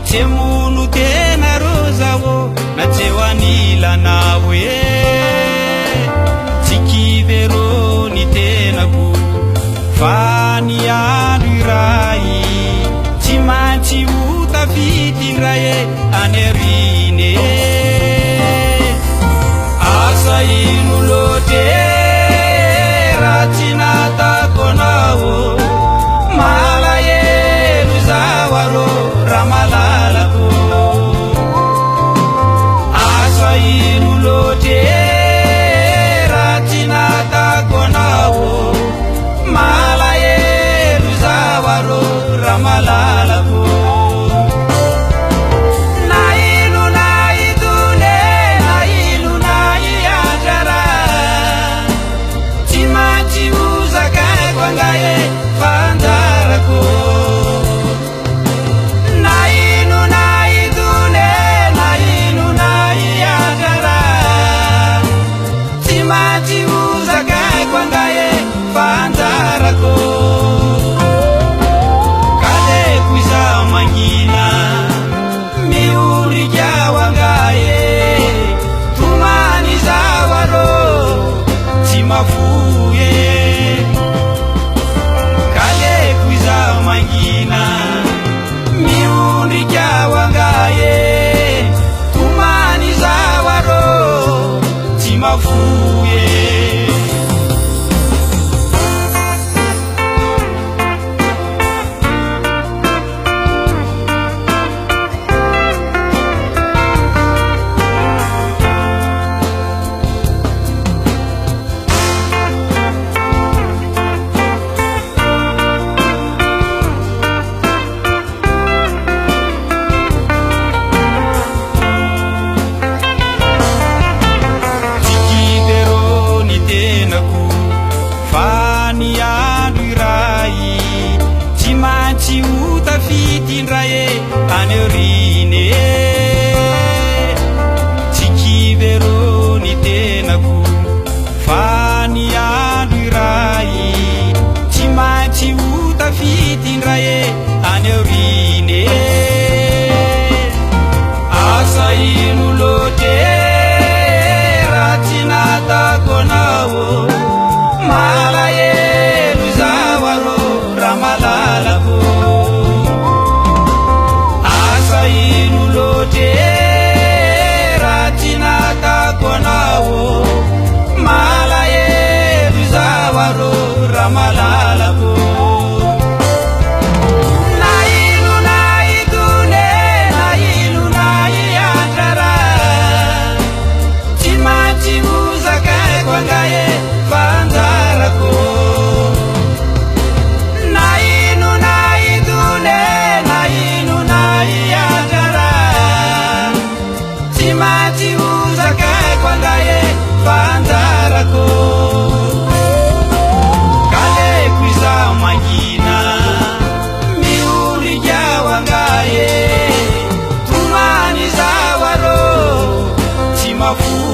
Tsemono tena rozao na tsewanilana hoe tsy kivero ny tenako fa ny andro iray tsy maintsy ho tafidindray any ariny asa ino loatre raha tsy natako anao malahelo zao arô raha malalako asa ino loatre raha tsy natako anao malahelo zao arô raha malalako na ino na idone na ino na iandrara tsy maintsy ho zakaiko angae fanjarako na ino na idone na ino na iandrara tsy maintsy ho zakaiko angae fanjarako kaleko iza mangina miorikao angae tomany zao arô tsy mafoe kaleko iza mangina miorikao angae tomany zao arô tsy mafoe tsy ho tafidindray any ariny tsy kivero ny tenako fa ny andro iray tsy maintsy ho tafidindray any ariny asa ino loatre raha tsy natako anao malahelo zao arô raha malalako asa ino loatre raha tsy natako anao malahelo zao arô raha malalako na ino na idone na ino na iandrara tsy maintsy ho zakaiko angae fanjarako na ino na idone na ino na iandrara tsy maintsy ho zakaiko angae fanjarako kaleko iza mangina miorikao angae tomany zao arô tsy mafoe